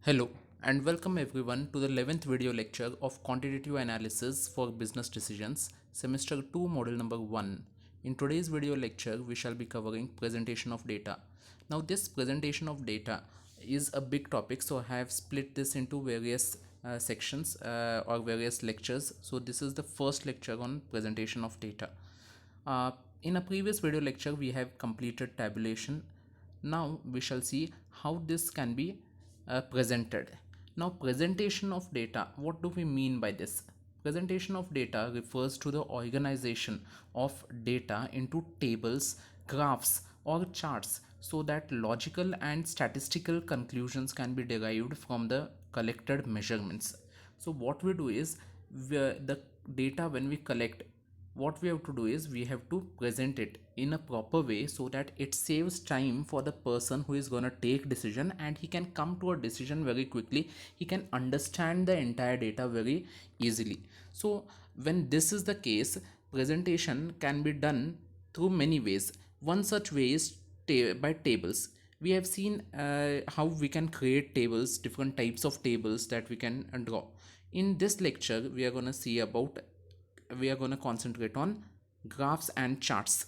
Hello and welcome everyone to the 11th video lecture of Quantitative Analysis for Business Decisions, Semester 2, Model number 1. In today's video lecture, we shall be covering presentation of data. Now, this presentation of data is a big topic, so I have split this into various sections or various lectures. So, this is the first lecture on presentation of data. Uh, in a previous video lecture, we have completed tabulation. Now we shall see how this can be presented. Now, presentation of data, what do we mean by this? Presentation of data refers to the organization of data into tables, graphs, or charts so that logical and statistical conclusions can be derived from the collected measurements. So what we do is the data when we collect, what we have to do is we have to present it in a proper way so that it saves time for the person who is going to take decision, and he can come to a decision very quickly. He can understand the entire data very easily. So when this is the case, presentation can be done through many ways. One such way is by tables. We have seen how we can create tables, different types of tables that we can draw. In this lecture we are going to concentrate on graphs and charts.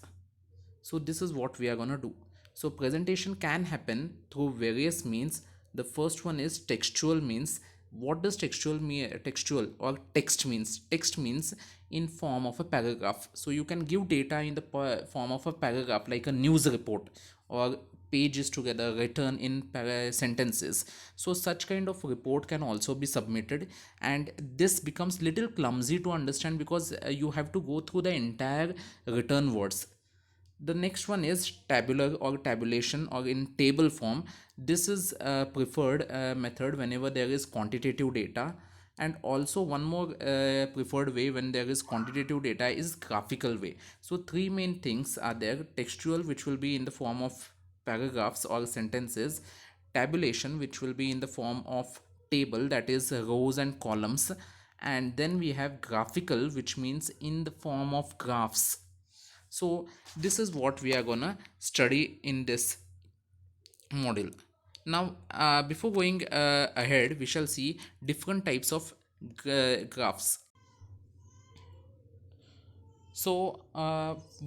So this is what we are going to do. So presentation can happen through various means. The first one is textual means. What does textual mean? Textual or text means? Text means in form of a paragraph. So you can give data in the form of a paragraph, like a news report, or pages together written in sentences. So such kind of report can also be submitted, and this becomes little clumsy to understand because you have to go through the entire written words. The next one is tabular or tabulation or in table form. This is a preferred method whenever there is quantitative data. And also one more preferred way when there is quantitative data is graphical way. So three main things are there: textual, which will be in the form of paragraphs or sentences; tabulation, which will be in the form of table, that is rows and columns; and then we have graphical, which means in the form of graphs. So this is what we are gonna study in this module. Now before going ahead, we shall see different types of graphs. So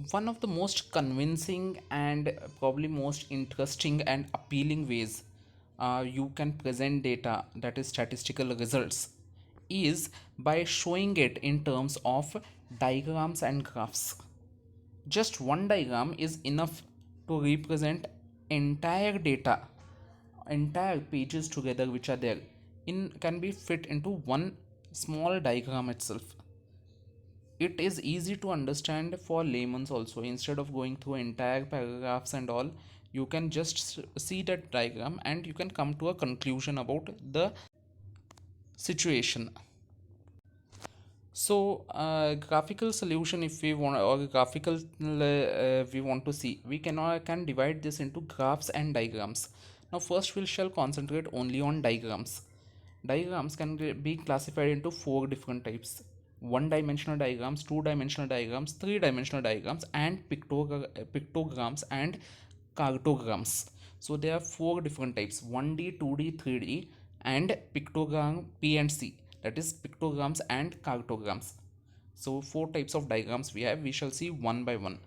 one of the most convincing and probably most interesting and appealing ways you can present data, that is statistical results, is by showing it in terms of diagrams and graphs. Just one diagram is enough to represent entire data, entire pages together which are there in can be fit into one small diagram itself. It is easy to understand for laymen also. Instead of going through entire paragraphs and all, you can just see that diagram and you can come to a conclusion about the situation. So graphical solution, if we want, or graphical we want to see, we can divide this into graphs and diagrams. Now first we shall concentrate only on diagrams. Diagrams can be classified into four different types: one dimensional diagrams, two dimensional diagrams, three dimensional diagrams, and pictograms and cartograms. So there are four different types: 1D, 2D, 3D, and pictogram P and C, that is pictograms and cartograms. So four types of diagrams we have. We shall see one by one.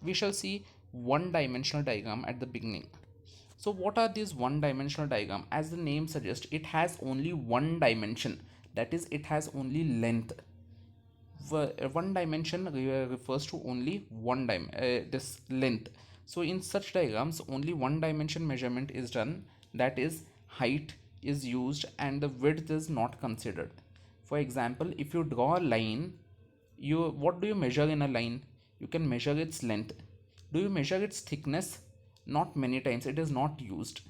We shall see one dimensional diagram at the beginning. So what are these one dimensional diagram? As the name suggests, it has only one dimension, that is it has only length. One dimension refers to only this length. So in such diagrams only one dimension measurement is done, that is height is used and the width is not considered. For example, if you draw a line, what do you measure in a line? You can measure its length. Do you measure its thickness? Not many times, it is not used.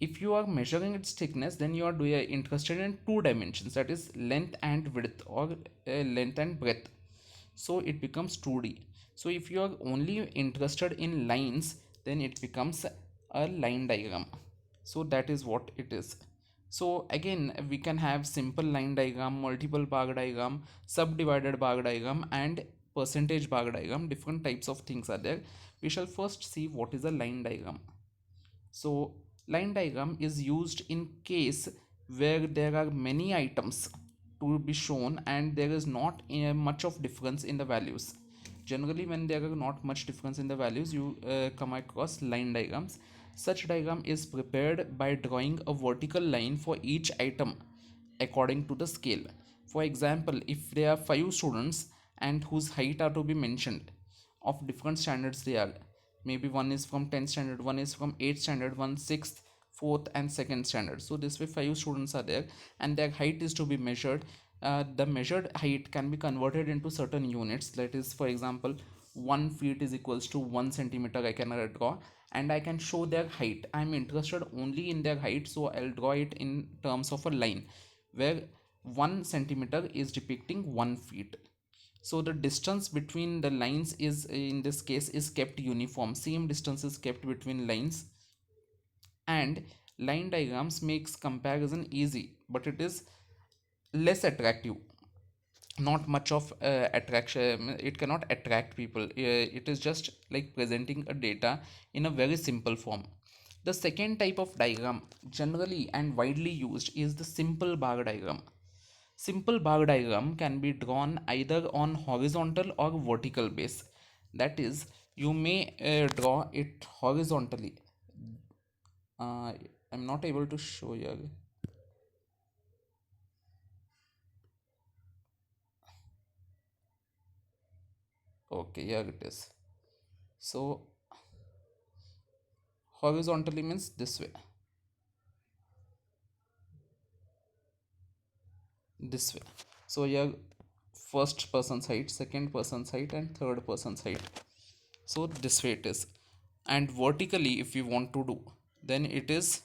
If you are measuring its thickness, then you are interested in two dimensions, that is length and width, or length and breadth. So it becomes 2D. So if you are only interested in lines, then it becomes a line diagram. So that is what it is. So again, we can have simple line diagram, multiple bar diagram, subdivided bar diagram, and percentage bar diagram. Different types of things are there. We shall first see what is a line diagram. So line diagram is used in case where there are many items to be shown and there is not much of difference in the values. Generally, when there are not much difference in the values, you come across line diagrams. Such diagram is prepared by drawing a vertical line for each item according to the scale. For example, if there are 5 students and whose height are to be mentioned, of different standards they are, maybe one is from 10th standard, one is from 8th standard, one 6th, 4th and 2nd standard. So this way 5 students are there and their height is to be measured. The measured height can be converted into certain units. That is, for example, 1 feet is equals to 1 centimeter. I can draw and I can show their height. I am interested only in their height, so I'll draw it in terms of a line where 1 centimeter is depicting 1 feet. So the distance between the lines is, in this case, is kept uniform. Same distance is kept between lines, and line diagrams makes comparison easy, but it is less attractive. Not much of attraction. It cannot attract people. It is just like presenting a data in a very simple form. The second type of diagram generally and widely used is the simple bar diagram. Simple bar diagram can be drawn either on horizontal or vertical base. That is, you may draw it horizontally. uh, I'm not able to show you. Okay, here it is. So horizontally means this way, this way. So here, first person's height, second person's height and third person's height. So this way it is. And vertically if you want to do, then it is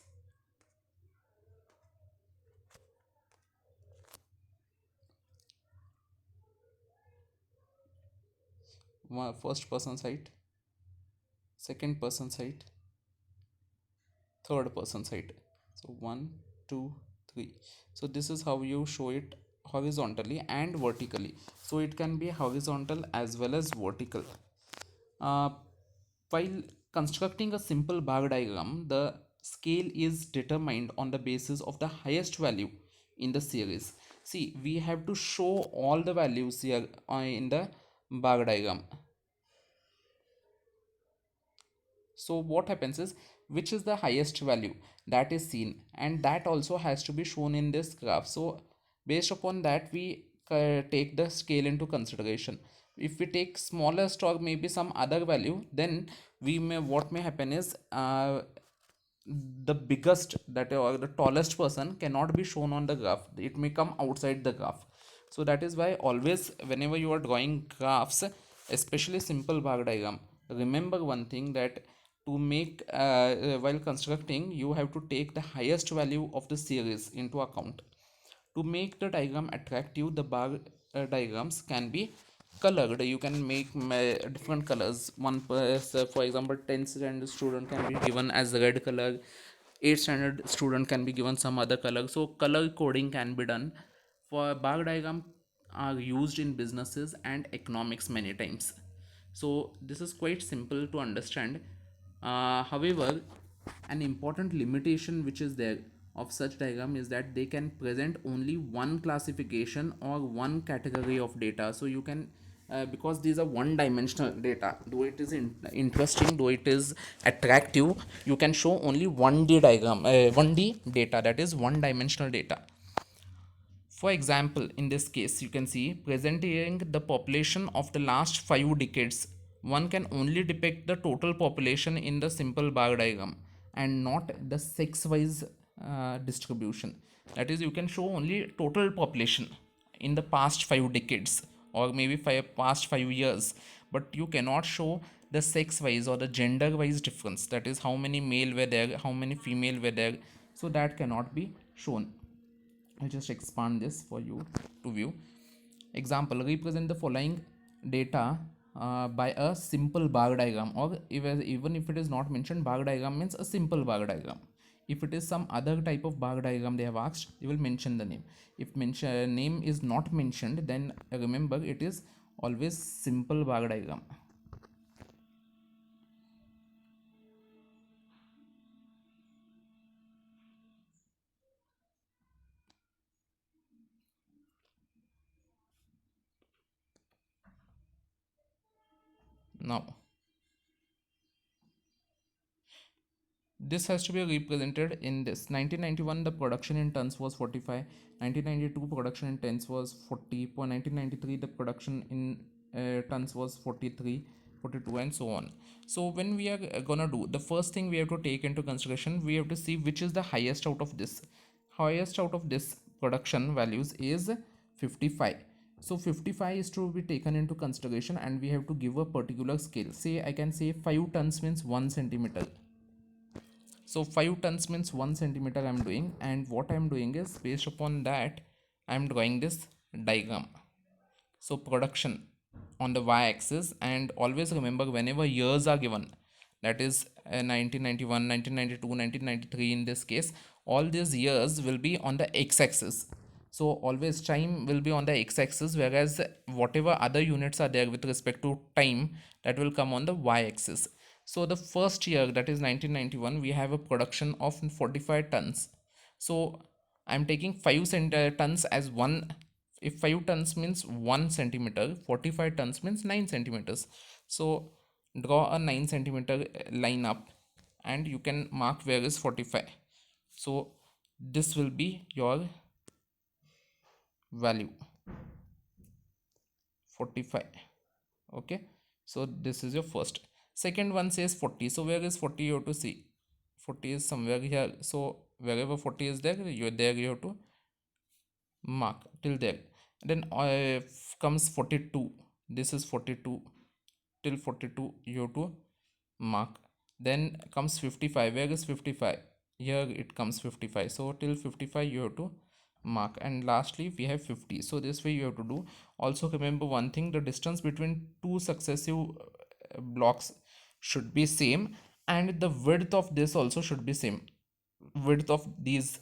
first person's height, second person's height, third person's height. So 1, 2, 3. So this is how you show it horizontally and vertically. So it can be horizontal as well as vertical. uh, while constructing a simple bar diagram, the scale is determined on the basis of the highest value in the series. See, we have to show all the values here in the bar diagram. So what happens is, which is the highest value that is seen, and that also has to be shown in this graph. So based upon that, we take the scale into consideration. If we take smallest or maybe some other value, then we may, what may happen is, the biggest, that or the tallest person cannot be shown on the graph. It may come outside the graph. So that is why always whenever you are drawing graphs, especially simple bar diagram, remember one thing, that to make while constructing, you have to take the highest value of the series into account. To make the diagram attractive, the bar diagrams can be colored. You can make different colors. So for example, 10th standard student can be given as red color, 8th standard student can be given some other color. So color coding can be done. For bar diagram are used in businesses and economics many times. So this is quite simple to understand. However, an important limitation which is there of such diagram is that they can present only one classification or one category of data. So you can, because these are one dimensional data, though it is interesting, though it is attractive, you can show only 1D diagram, 1D data, that is one dimensional data. For example, in this case, you can see presenting the population of the last 5 decades. One can only depict the total population in the simple bar diagram and not the sex wise distribution. That is, you can show only total population in the past 5 decades or maybe past 5 years, but you cannot show the sex wise or the gender wise difference. That is, how many male were there, how many female were there. So that cannot be shown. I'll just expand this for you to view. Example, represent the following data by a simple bar diagram, or even if it is not mentioned, bar diagram means a simple bar diagram. If it is some other type of bar diagram they have asked, they will mention the name. If name is not mentioned, then remember it is always simple bar diagram. Now this has to be represented in this. 1991 the production in tons was 45, 1992 production in tons was 40, for 1993 the production in tons was 43, 42, and so on. So when we are gonna do, the first thing we have to take into consideration, we have to see which is the highest out of this. Highest out of this production values is 55. So 55 is to be taken into consideration, and we have to give a particular scale. Say I can say 5 tons means 1 centimeter. So 5 tons means 1 centimeter I'm doing, and what I'm doing is based upon that I'm drawing this diagram. So production on the y-axis, and always remember whenever years are given, that is 1991, 1992, 1993 in this case, all these years will be on the x-axis. So always time will be on the x-axis, whereas whatever other units are there with respect to time, that will come on the y-axis. So the first year, that is 1991, we have a production of 45 tons. So I'm taking 5 tons as one. If 5 tons means 1 centimeter, 45 tons means 9 centimeters. So draw a 9 centimeter line up, and you can mark where is 45. So this will be your value, 45. Okay, so this is your first. Second one says 40. So where is 40? You have to see 40 is somewhere here. So wherever 40 is there, you have to mark till there. Then comes 42. This is 42. Till 42 you have to mark. Then comes 55. Where is 55? Here it comes 55. So till 55 you have to mark. And lastly we have 50. So this way you have to do. Also remember one thing, the distance between two successive blocks should be same, and the width of this also should be same. Width of these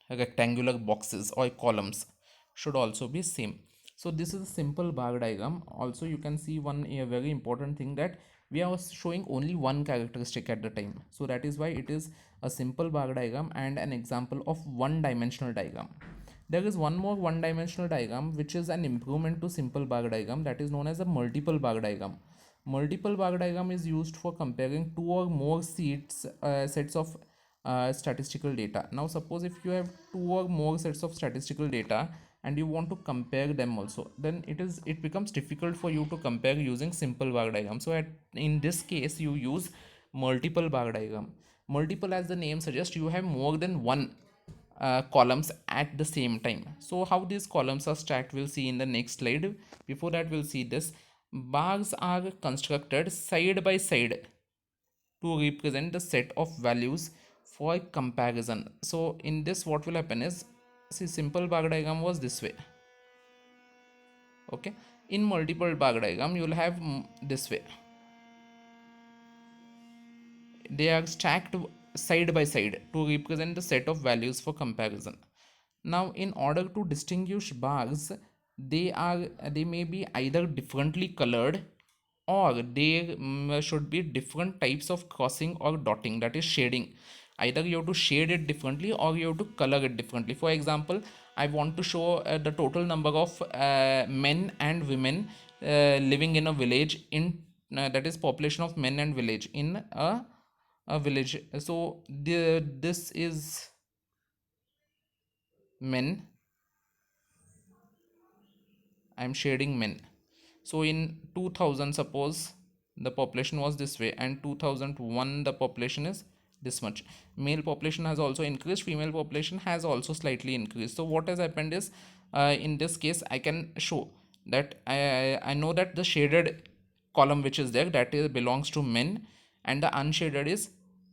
rectangular boxes or columns should also be same. So this is a simple bar diagram. Also you can see one a very important thing, that we are showing only one characteristic at the time, so that is why it is a simple bar diagram and an example of one dimensional diagram. There is one more one dimensional diagram which is an improvement to simple bar diagram, that is known as a multiple bar diagram. Multiple bar diagram is used for comparing two or more sets of statistical data. Now suppose if you have two or more sets of statistical data and you want to compare them also, then it becomes difficult for you to compare using simple bar diagram. So in this case you use multiple bar diagram. Multiple, as the name suggests, you have more than one columns at the same time. So how these columns are stacked we'll see in the next slide. Before that we'll see this. Bars are constructed side by side to represent the set of values for comparison. So in this what will happen is, see, simple bar diagram was this way. Okay, in multiple bar diagram you will have this way. They are stacked side by side to represent the set of values for comparison. Now in order to distinguish bars, they may be either differently colored, or there should be different types of crossing or dotting, that is shading. Either you have to shade it differently or you have to color it differently. For example, I want to show the total number of men and women living in a village, in that is population of men and village in a village. So this is men. I'm shading men. So in 2000 suppose the population was this way, and 2001 the population is this much. Male population has also increased, female population has also slightly increased. So what has happened is, in this case I can show that I know that the shaded column which is there, that is belongs to men, and the unshaded is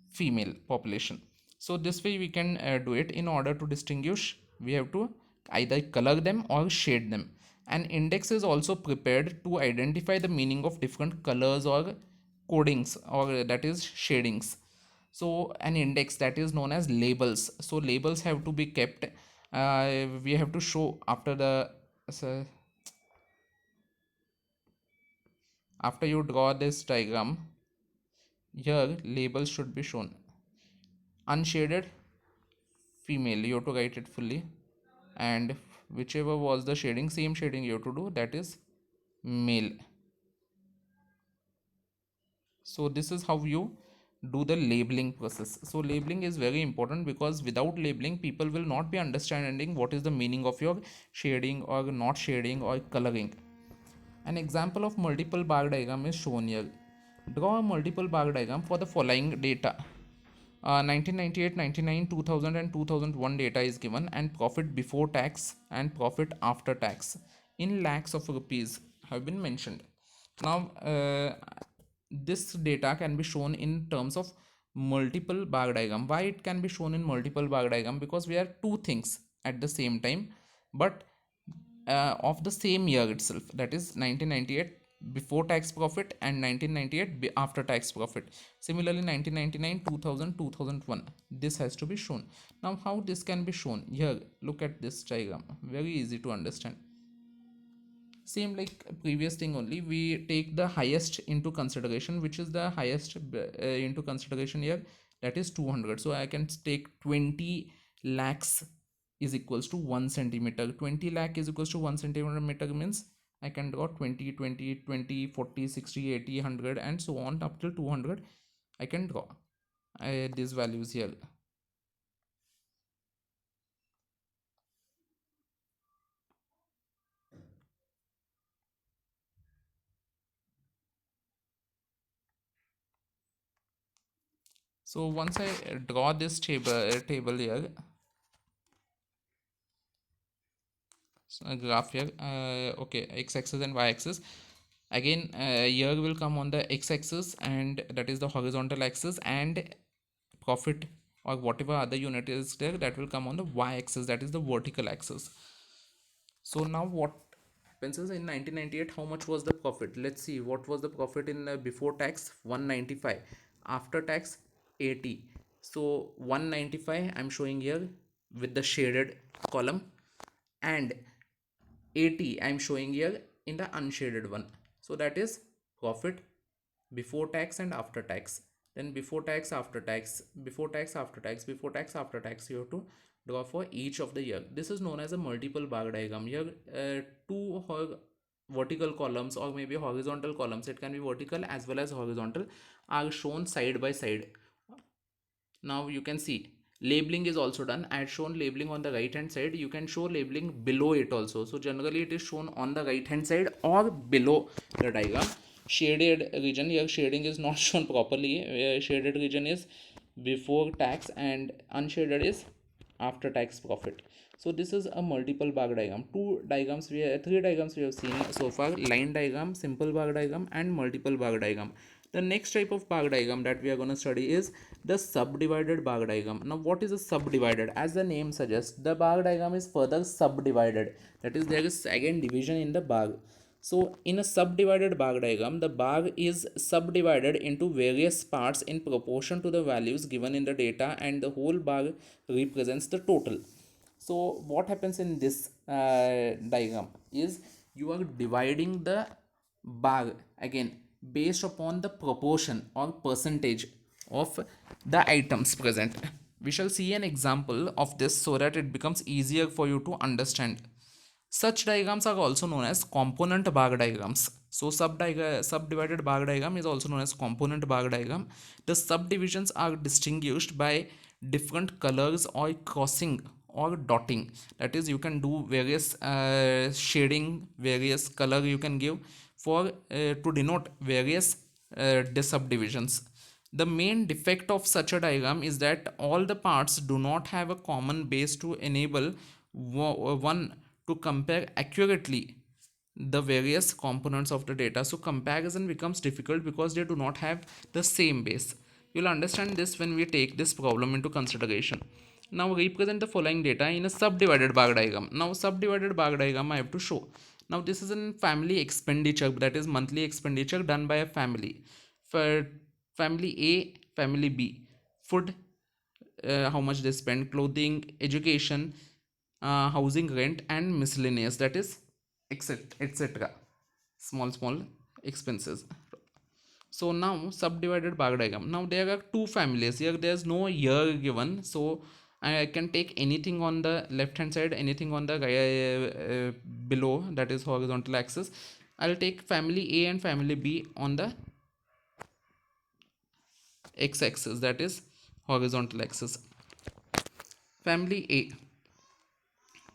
female population. So this way we can do it. In order to distinguish, we have to either color them or shade them. An index is also prepared to identify the meaning of different colors or codings, or that is shadings. So an index, that is known as labels. So labels have to be kept. We have to show after the so after you draw this diagram, here labels should be shown. Unshaded, female, you have to write it fully, and whichever was the shading, same shading you have to do, that is male. So this is how you do the labeling process. So labeling is very important, because without labeling people will not be understanding what is the meaning of your shading or not shading or coloring. An example of multiple bar diagram is shown here. Draw a multiple bar diagram for the following data. 1998, 99, 2000 and 2001 data is given, and profit before tax and profit after tax in lakhs of rupees have been mentioned. Now, this data can be shown in terms of multiple bar diagram. Why it can be shown in multiple bar diagram? Because we are two things at the same time, but of the same year itself, that is 1998 before tax profit and 1998 after tax profit. Similarly 1999, 2000, 2001, this has to be shown. Now how this can be shown? Here, look at this diagram, very easy to understand. Same like previous thing, only we take the highest into consideration. Which is the highest into consideration here? That is 200. So I can take 20 lakhs is equals to 1 centimeter. 20 lakh is equals to 1 centimeter means I can draw 20, 20, 20, 40, 60, 80, 100 and so on up till 200. I can draw these values here. So once I draw this table here, graph here, okay, x-axis and y-axis. Again, here will come on the x-axis, and that is the horizontal axis, and profit or whatever other unit is there, that will come on the y-axis, that is the vertical axis. So now what happens is, in 1998 how much was the profit? Let's see what was the profit in before tax. 195. After tax 80. So 195 I'm showing here with the shaded column, and 80 I'm showing here in the unshaded one. So that is profit before tax and after tax. Then before tax, after tax, before tax, after tax, before tax, after tax, you have to draw for each of the year. This is known as a multiple bar diagram. Here two vertical columns or maybe horizontal columns, it can be vertical as well as horizontal, are shown side by side. Now you can see labeling is also done. I had shown labeling on the right hand side. You can show labeling below it also. So generally it is shown on the right hand side or below the diagram. Shaded region, here shading is not shown properly. Shaded region is before tax and unshaded is after tax profit. So this is a multiple bar diagram. Three diagrams we have seen so far: line diagram, simple bar diagram and multiple bar diagram. The next type of bar diagram that we are going to study is the subdivided bar diagram. Now what is a subdivided? As the name suggests, the bar diagram is further subdivided, that is there is again division in the bar. So in a subdivided bar diagram, the bar is subdivided into various parts in proportion to the values given in the data, and the whole bar represents the total. So what happens in this diagram is, you are dividing the bar again based upon the proportion or percentage of the items present. We shall see an example of this so that it becomes easier for you to understand. Such diagrams are also known as component bar diagrams. So subdivided bar diagram is also known as component bar diagram. The subdivisions are distinguished by different colors or crossing or dotting. That is, you can do various shading, various color you can give for to denote various subdivisions. The main defect of such a diagram is that all the parts do not have a common base to enable one to compare accurately the various components of the data. So comparison becomes difficult because they do not have the same base. You'll understand this when we take this problem into consideration. Now represent the following data in a subdivided bar diagram. Now subdivided bar diagram I have to show. Now this is a family expenditure, that is monthly expenditure done by a family. For family A, family B, food, how much they spend, clothing, education, housing, rent and miscellaneous, that is etc etc, small expenses. So now subdivided bar diagram. Now there are two families here. There's no year given, so I can take anything on the left hand side, anything on the below, that is horizontal axis. I'll take family A and family B on the x-axis, that is horizontal axis. Family A,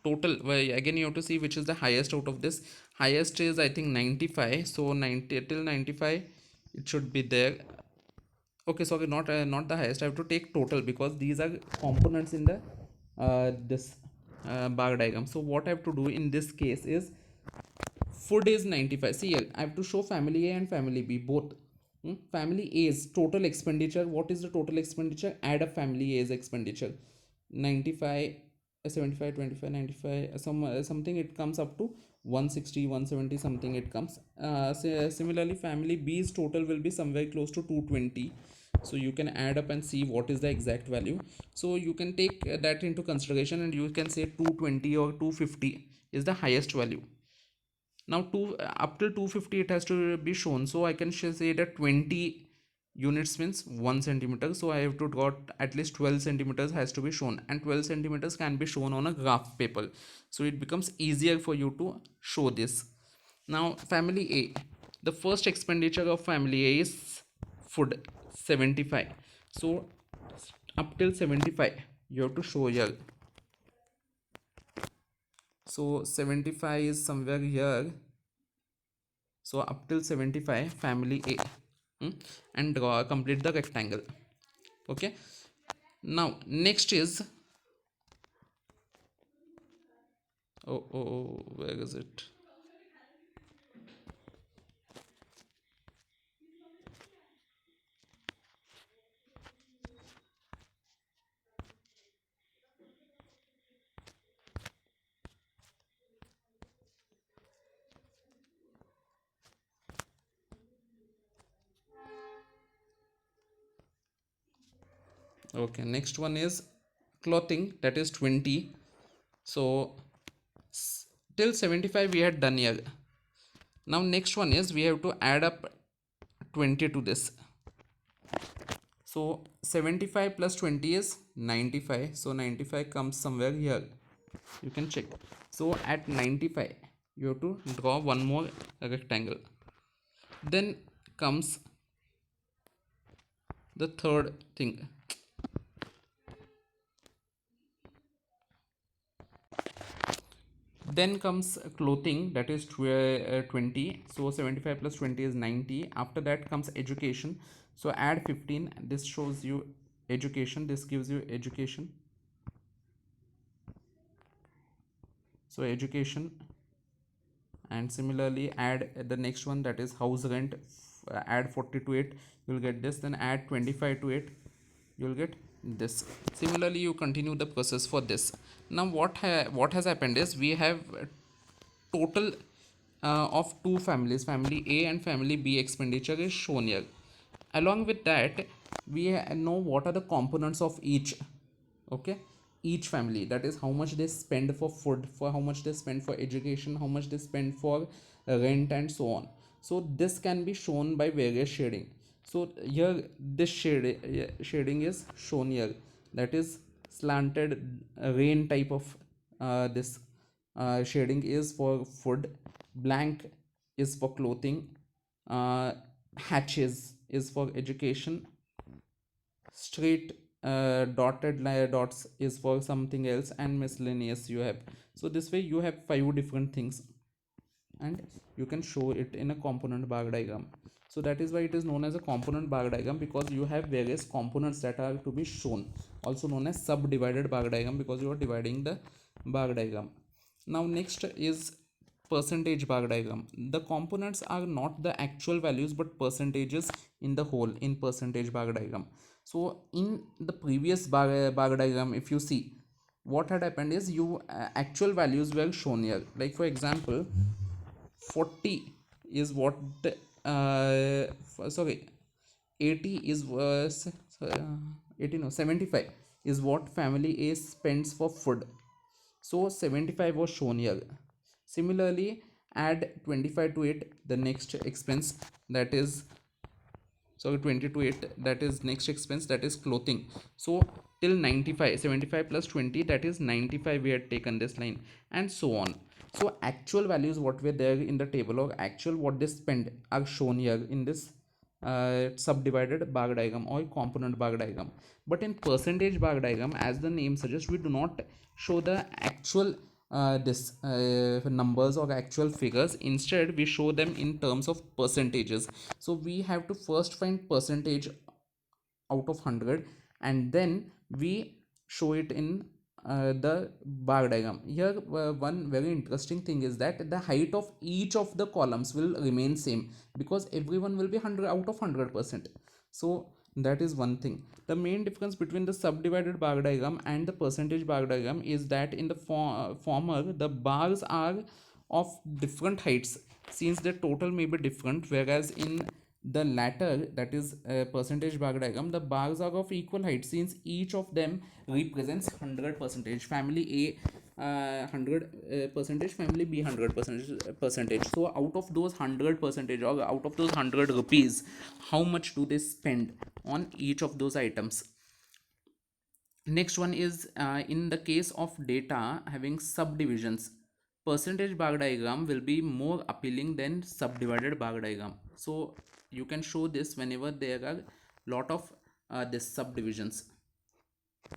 total, well, again you have to see which is the highest out of this. Highest is I think 95, so 90 till 95 it should be there. Okay, sorry, not the highest. I have to take total because these are components in the this bar diagram. So what I have to do in this case is food is 95. See here, I have to show family A and family B both. Family A's total expenditure. What is the total expenditure? Add up family A's expenditure. 95, 75, 25, 95, something it comes up to 160, 170 something it comes. Similarly, family B's total will be somewhere close to 220. So you can add up and see what is the exact value. So you can take that into consideration and you can say 220 or 250 is the highest value. Now up till 250 it has to be shown, so I can say that 20 units means 1 centimeter, so I have to got at least 12 centimeters has to be shown, and 12 centimeters can be shown on a graph paper, so it becomes easier for you to show this. Now family A, the first expenditure of family A is food, 75. So up till 75 you have to show here. So 75 is somewhere here. So up till 75 family A, and draw, complete the rectangle. Okay, now next is, where is it? Okay, next one is clothing, that is 20. So till 75 we had done here. Now next one is we have to add up 20 to this. So 75 plus 20 is 95. So 95 comes somewhere here. You can check. So at 95 you have to draw one more rectangle. Then comes the third thing. Then comes clothing, that is 20. So 75 plus 20 is 90. After that comes education. So add 15. This shows you education. This gives you education. So education. And similarly add the next one, that is house rent. Add 40 to it, you'll get this. Then add 25 to it, you'll get this. Similarly you continue the process for this. Now what has happened is we have total of two families, family A and family B expenditure is shown here. Along with that we know what are the components of each. Okay, each family, that is how much they spend for food, for how much they spend for education, how much they spend for rent and so on. So this can be shown by various shading. So here this shading is shown here, that is slanted rain type of this shading is for food, blank is for clothing, uh, hatches is for education, straight dotted dots is for something else, and miscellaneous you have. So this way you have five different things and you can show it in a component bar diagram. So that is why it is known as a component bar diagram, because you have various components that are to be shown, also known as subdivided bar diagram, because you are dividing the bar diagram. Now next is percentage bar diagram. The components are not the actual values but percentages in the whole in percentage bar diagram. So in the previous bar diagram, if you see, what had happened is you actual values were shown here. Like for example, 40 is what sorry 80 is 80 no 75 is what family A spends for food. So 75 was shown here. Similarly add 25 to it, the next expense, that is, so 20 to it, that is next expense, that is clothing. So till 95, 75 plus 20, that is 95 we had taken this line, and so on. So actual values what were there in the table, or actual what they spend are shown here in this subdivided bar diagram or component bar diagram. But in percentage bar diagram, as the name suggests, we do not show the actual this numbers or actual figures. Instead we show them in terms of percentages. So we have to first find percentage out of 100, and then we show it in the bar diagram. Here one very interesting thing is that the height of each of the columns will remain same, because everyone will be 100 out of 100%. So that is one thing. The main difference between the subdivided bar diagram and the percentage bar diagram is that in the former, the bars are of different heights, since the total may be different, whereas in the latter, that is percentage bar diagram, the bars are of equal height, since each of them represents 100 percentage. Family A 100 percentage, family B 100 percentage. So out of those 100 percentage, or out of those 100 rupees, how much do they spend on each of those items? Next one is in the case of data having subdivisions, percentage bar diagram will be more appealing than subdivided bar diagram. So you can show this whenever there are lot of this subdivisions.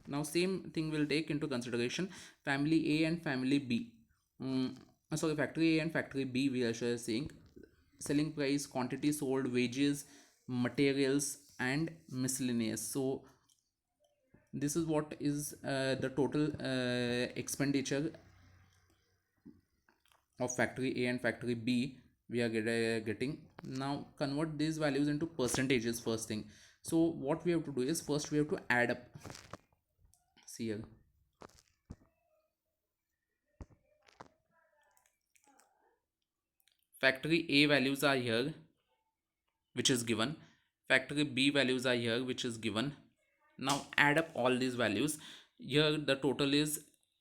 Now same thing will take into consideration family A and family B. Sorry, factory A and factory B, we are saying selling price, quantity sold, wages, materials, and miscellaneous. So this is what is the total expenditure of factory A and factory B we are getting. Now convert these values into percentages first thing. So what we have to do is, first we have to add up. See here, factory A values are here, which is given. Factory B values are here, which is given. Now add up all these values. Here the total is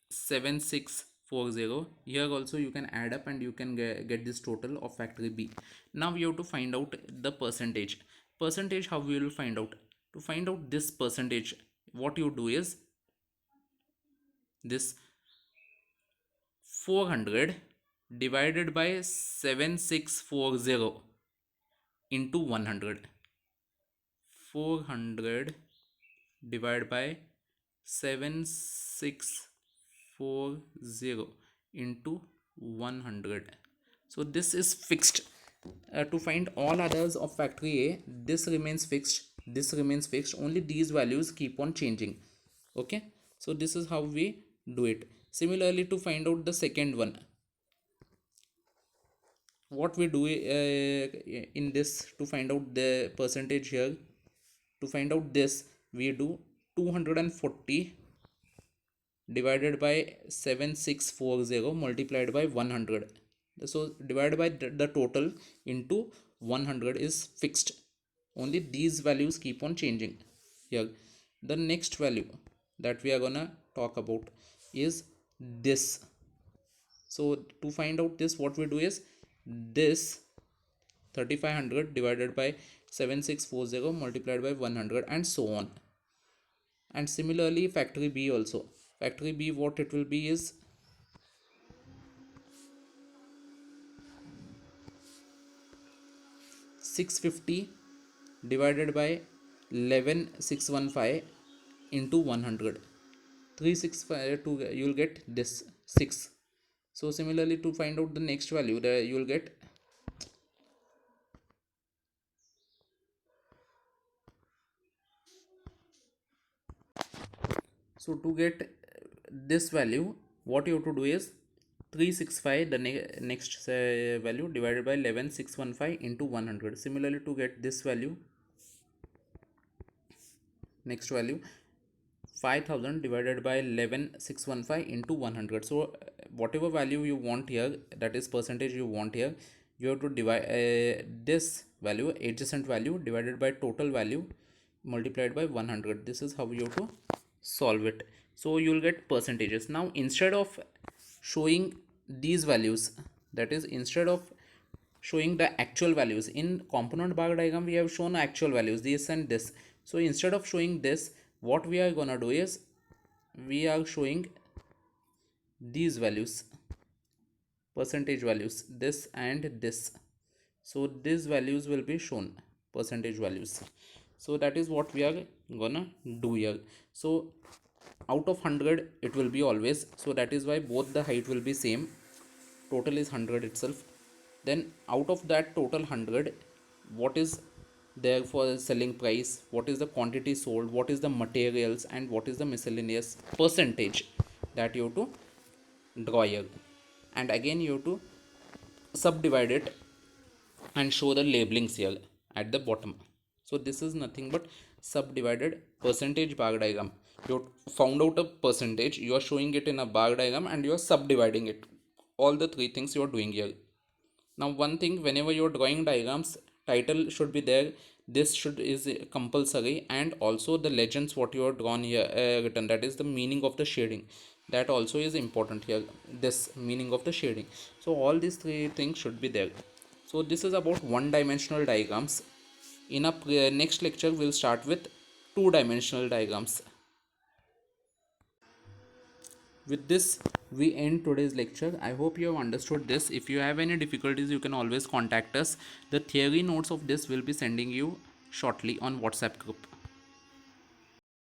7640. Here also you can add up and you can get this total of factory B. Now we have to find out the percentage. Percentage, how we will find out? To find out this percentage, what you do is this 400 divided by 7640 into 100. 400 divided by 7640 into 100. So this is fixed. To find all others of factory A, this remains fixed, this remains fixed, only these values keep on changing. Okay, so this is how we do it. Similarly, to find out the second one, what we do in this, to find out the percentage here, to find out this, we do 240 divided by 7640 multiplied by 100. So divided by the total into 100 is fixed, only these values keep on changing here. The next value that we are gonna talk about is this. So to find out this, what we do is this 3500 divided by 7640 multiplied by 100, and so on. And similarly factory B also, factory B, what it will be is 650 divided by 11615 into 100. 365 to, you will get this 6. So similarly, to find out the next value, there you will get, so to get this value, what you have to do is 365, the next value, divided by 11615 into 100. Similarly, to get this value, next value, 5000 divided by 11615 into 100. So whatever value you want here, that is percentage you want here, you have to divide this value, adjacent value, divided by total value multiplied by 100. This is how you have to solve it. So you will get percentages. Now instead of showing these values, that is, instead of showing the actual values in component bar diagram, we have shown actual values, this and this. So instead of showing this, what we are gonna do is, we are showing these values, percentage values, this and this. So these values will be shown. percentage values. So that is what we are gonna do here. So out of 100 it will be always, so that is why both the height will be same. Total is 100 itself. Then out of that total 100, what is there for the selling price, what is the quantity sold, what is the materials, and what is the miscellaneous percentage, that you have to draw here. And again you have to subdivide it and show the labelings here at the bottom. So this is nothing but subdivided percentage bar diagram. You found out a percentage, you are showing it in a bar diagram, and you are subdividing it. All the three things you are doing here. Now one thing, whenever you're drawing diagrams, title should be there. This should is compulsory, and also the legends what you are drawn here, written, that is the meaning of the shading, that also is important here, this meaning of the shading. So all these three things should be there. So this is about one dimensional diagrams. In a next lecture we'll start with two dimensional diagrams. With this, we end today's lecture. I hope you have understood this. If you have any difficulties, you can always contact us. The theory notes of this will be sending you shortly on WhatsApp group.